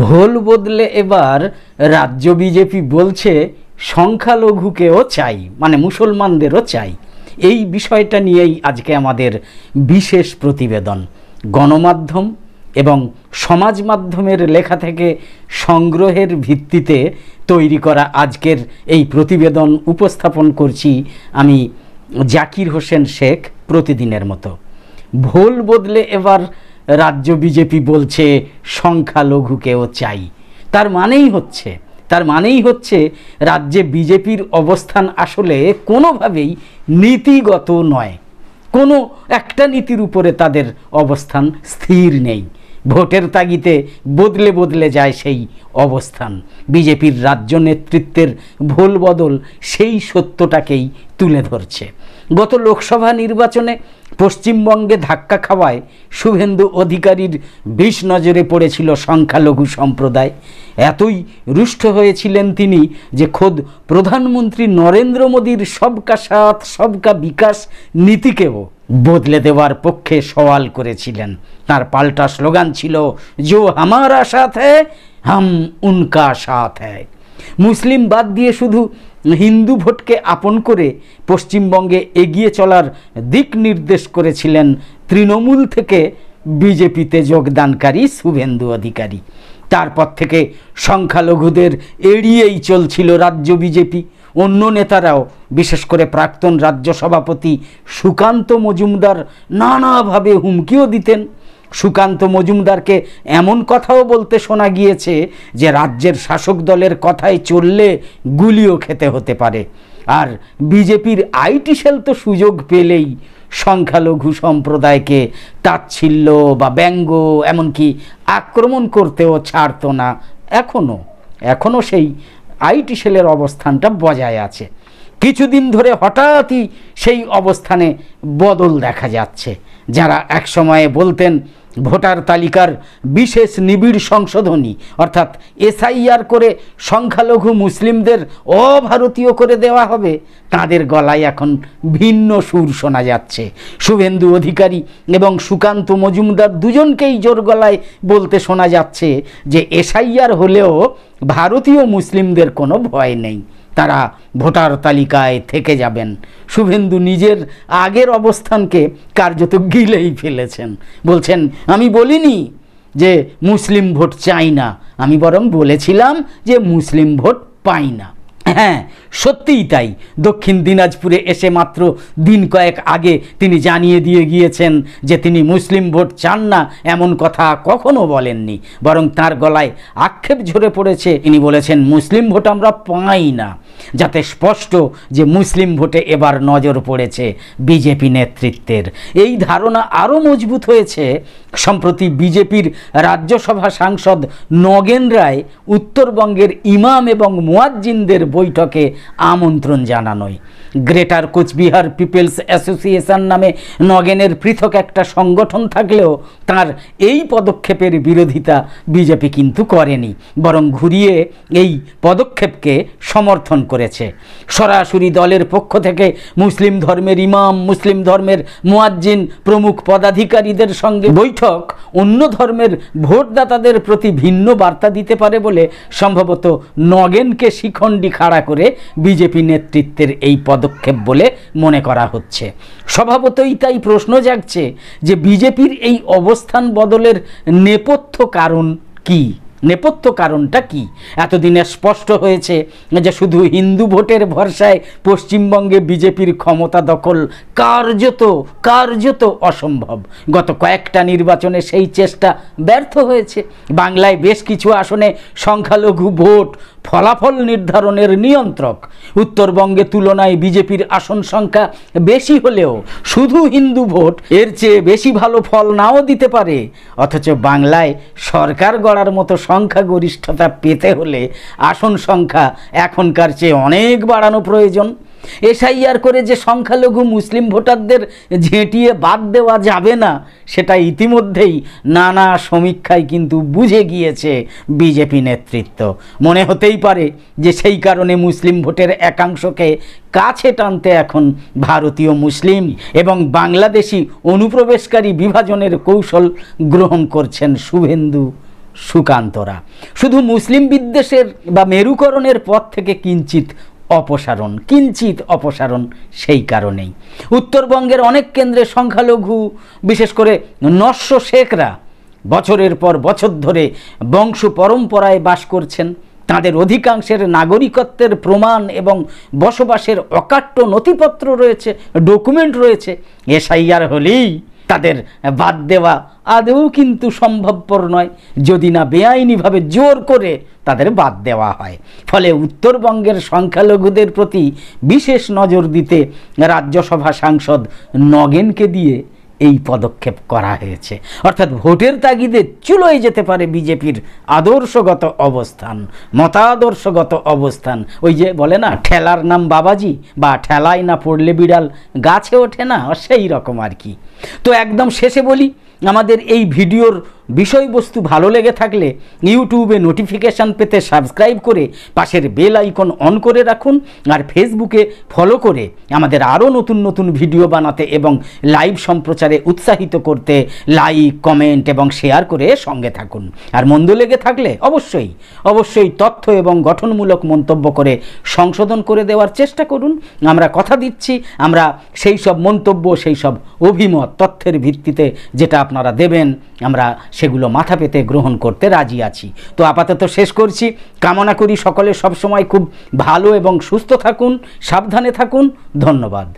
ভোল বদলে এবার রাজ্য বিজেপি বলছে সংখ্যালঘুকেও চাই, মানে মুসলমানদেরও চাই। এই বিষয়টা নিয়েই আজকে আমাদের বিশেষ প্রতিবেদন। গণমাধ্যম এবং সমাজ মাধ্যমের লেখা থেকে সংগ্রহের ভিত্তিতে তৈরি করা আজকের এই প্রতিবেদন উপস্থাপন করছি আমি জাকির হোসেন শেখ, প্রতিদিনের মতো। ভোল বদলে এবার রাজ্য বিজেপি বলছে সংখ্যালঘুকেও চাই। তার মানেই হচ্ছে রাজ্যে বিজেপির অবস্থান আসলে কোনোভাবেই নীতিগত নয়। কোনো একটা নীতির উপরে তাদের অবস্থান স্থির নেই। ভোটের তাগিদে বদলে বদলে যায় সেই অবস্থান। বিজেপির রাজ্য নেতৃত্বের ভোল বদল সেই সত্যটাকেই তুলে ধরছে। গত লোকসভা নির্বাচনে পশ্চিমবঙ্গে ধাক্কা খাওয়ায় শুভেন্দু অধিকারীর বিষ নজরে পড়েছিল সংখ্যালঘু সম্প্রদায়। এতই রুষ্ট হয়েছিলেন তিনি যে খোদ প্রধানমন্ত্রী নরেন্দ্র মোদীর সবকা সাথ সবকা বিকাশ নীতিকেও বদলে দেওয়ার পক্ষে সওয়াল করেছিলেন। তার পাল্টা স্লোগান ছিল, জো হামারা সাথ হ্যায় হাম উনকা সাথ হ্যায়। মুসলিম বাদ দিয়ে শুধু হিন্দু ভোটকে আপন করে পশ্চিমবঙ্গে এগিয়ে চলার দিক নির্দেশ করেছিলেন তৃণমূল থেকে বিজেপিতে যোগদানকারী শুভেন্দু অধিকারী। তারপর থেকে সংখ্যালঘুদের এড়িয়েই চলছিল রাজ্য বিজেপি। অন্য নেতারাও, বিশেষ করে প্রাক্তন রাজ্য সভাপতি সুকান্ত মজুমদার নানাভাবে হুমকিও দিতেন। সুকান্ত মজুমদারকে এমন কথাও বলতে শোনা গিয়েছে যে রাজ্যের শাসক দলের কথায় চললে গুলিও খেতে হতে পারে। আর বিজেপির আইটি সেল তো সুযোগ পেলেই সংখ্যালঘু সম্প্রদায়কে তাচ্ছিল্য বা ব্যঙ্গ, এমনকি আক্রমণ করতেও ছাড়ত না। এখনও সেই আইটি সেলের অবস্থানটা বজায় আছে। কিছুদিন ধরে হঠাৎই সেই অবস্থানে বদল দেখা যাচ্ছে। যারা একসময়ে বলতেন ভোটার তালিকার বিশেষ নিবিড় সংশোধনী অর্থাৎ এসআইআর করে সংখ্যালঘু মুসলিমদের অভারতীয় করে দেওয়া হবে, তাদের গলায় এখন ভিন্ন সুর শোনা যাচ্ছে। শুভেন্দু অধিকারী এবং সুকান্ত মজুমদার দুজনকেই জোর গলায় বলতে শোনা যাচ্ছে যে এসআইআর হলেও ভারতীয় মুসলিমদের কোনো ভয় নেই, তারা ভোটার তালিকায় থেকে যাবেন। শুভেন্দু নিজের আগের অবস্থানকে কার্যত গিলেই ফেলেছেন। বলছেন, আমি বলিনি যে মুসলিম ভোট চাই না, আমি বরং বলেছিলাম যে মুসলিম ভোট পাই না। হ্যাঁ, সত্যিই তাই। দক্ষিণ দিনাজপুরে এসে মাত্র দিন কয়েক আগে তিনি জানিয়ে দিয়ে গিয়েছেন যে তিনি মুসলিম ভোট চান না, এমন কথা কখনো বলেননি। বরং তার গলায় আক্ষেপ ঝরে পড়েছে। তিনি বলেছেন মুসলিম ভোট আমরা পাই না, যাতে স্পষ্ট যে মুসলিম ভোটে এবার নজর পড়েছে বিজেপি নেতৃত্বের। এই ধারণা আরও মজবুত হয়েছে সম্প্রতি বিজেপির রাজ্যসভা সাংসদ নগেন রায় উত্তরবঙ্গের ইমাম এবং মুয়াজ্জিনদের বৈঠকে আমন্ত্রণ জানানোয়। গ্রেটার কোচবিহার পিপলস অ্যাসোসিয়েশন নামে নগেনের পৃথক একটা সংগঠন থাকলেও তার এই পদক্ষেপের বিরোধিতা বিজেপি কিন্তু করেনি, বরং ঘুরিয়ে এই পদক্ষেপকে সমর্থন করেছে। সরাসরি দলের পক্ষ থেকে মুসলিম ধর্মের ইমাম, মুসলিম ধর্মের মুয়াজ্জিন প্রমুখ পদাধিকারীদের সঙ্গে বৈঠক অন্য ধর্মের ভোটদাতাদের প্রতি ভিন্ন বার্তা দিতে পারে বলে সম্ভবত নগেনকে শিখণ্ডি খাড়া করে বিজেপি নেতৃত্বের এই পদক্ষেপ বলে মনে করা হচ্ছে। স্বভাবতই তাই প্রশ্ন জাগছে যে বিজেপির এই অবস্থান বদলের নেপথ্য কারণটা কি? এতদিনে স্পষ্ট হয়েছে যে শুধু হিন্দু ভোটের ভরসায় পশ্চিমবঙ্গে বিজেপির ক্ষমতা দখল কার্যত অসম্ভব। গত কয়েকটা নির্বাচনে সেই চেষ্টা ব্যর্থ হয়েছে। বাংলায় বেশ কিছু আসনে সংখ্যালঘু ভোট ফলাফল নির্ধারণের নিয়ন্ত্রক। উত্তরবঙ্গে তুলনায় বিজেপির আসন সংখ্যা বেশি হলেও শুধু হিন্দু ভোট এর চেয়ে বেশি ভালো ফল নাও দিতে পারে। অথচ বাংলায় সরকার গড়ার মতো সংখ্যাগরিষ্ঠতা পেতে হলে আসন সংখ্যা এখনকার চেয়ে অনেক বাড়ানো প্রয়োজন। এসআইআর করে যে সংখ্যালঘু মুসলিম ভোটারদের ঝেঁটিয়ে বাদ দেওয়া যাবে না, সেটা ইতিমধ্যেই নানা সমীক্ষায় কিন্তু বুঝে গিয়েছে বিজেপি নেতৃত্ব। মনে হতেই পারে যে সেই কারণে মুসলিম ভোটের একাংশকে কাছে টানতে এখন ভারতীয় মুসলিম এবং বাংলাদেশি অনুপ্রবেশকারী বিভাজনের কৌশল গ্রহণ করছেন শুভেন্দু সুকান্তরা। শুধু মুসলিম বিদ্বেষের বা মেরুকরণের পথ থেকে কিঞ্চিত অপসারণ সেই কারণেই উত্তরবঙ্গের অনেক কেন্দ্রে সংখ্যালঘু, বিশেষ করে নস্য শেখরা বছরের পর বছর ধরে বংশ পরম্পরায় বাস করছেন। তাদের অধিকাংশের নাগরিকত্বের প্রমাণ এবং বসবাসের অকাট্য নথিপত্র রয়েছে, ডকুমেন্ট রয়েছে। এসআইআর হলেই তাদের বাদ দেওয়া আদৌ কিন্তু সম্ভবপর নয়, যদি না বেআইনিভাবে জোর করে তাদের বাদ দেওয়া হয়। ফলে উত্তরবঙ্গের সংখ্যালঘুদের প্রতি বিশেষ নজর দিতে রাজ্যসভা সাংসদ নগেনকে দিয়ে এই পদক্ষেপ করা হয়েছে। অর্থাৎ ভোটের তাগিদে চুলোয় যেতে পারে বিজেপির আদর্শগত অবস্থান, মতাদর্শগত অবস্থান। ওই যে বলে না, ঠেলার নাম বাবাজি, বা ঠেলায় না পড়লে বিড়াল গাছে ওঠে না, সেই রকম আর কি। তো একদম শেষে বলি, আমাদের এই ভিডিওর বিষয়বস্তু ভালো লেগে থাকলে ইউটিউবে নোটিফিকেশান পেতে সাবস্ক্রাইব করে পাশের বেল আইকন অন করে রাখুন, আর ফেসবুকে ফলো করে আমাদের আরও নতুন নতুন ভিডিও বানাতে এবং লাইভ সম্প্রচারে উৎসাহিত করতে লাইক, কমেন্ট এবং শেয়ার করে সঙ্গে থাকুন। আর মন্দ লেগে থাকলে অবশ্যই তথ্য এবং গঠনমূলক মন্তব্য করে সংশোধন করে দেওয়ার চেষ্টা করুন। আমরা কথা দিচ্ছি, আমরা সেই সব মন্তব্য, সেই সব অভিমত তথ্যের ভিত্তিতে যেটা আপনারা দেবেন, আমরা সেগুলো মাথা পেতে গ্রহণ করতে রাজি আছি। তো আপাতত শেষ করছি। কামনা করি সকলে সবসময় খুব ভালো এবং সুস্থ থাকুন, সাবধানে থাকুন। ধন্যবাদ।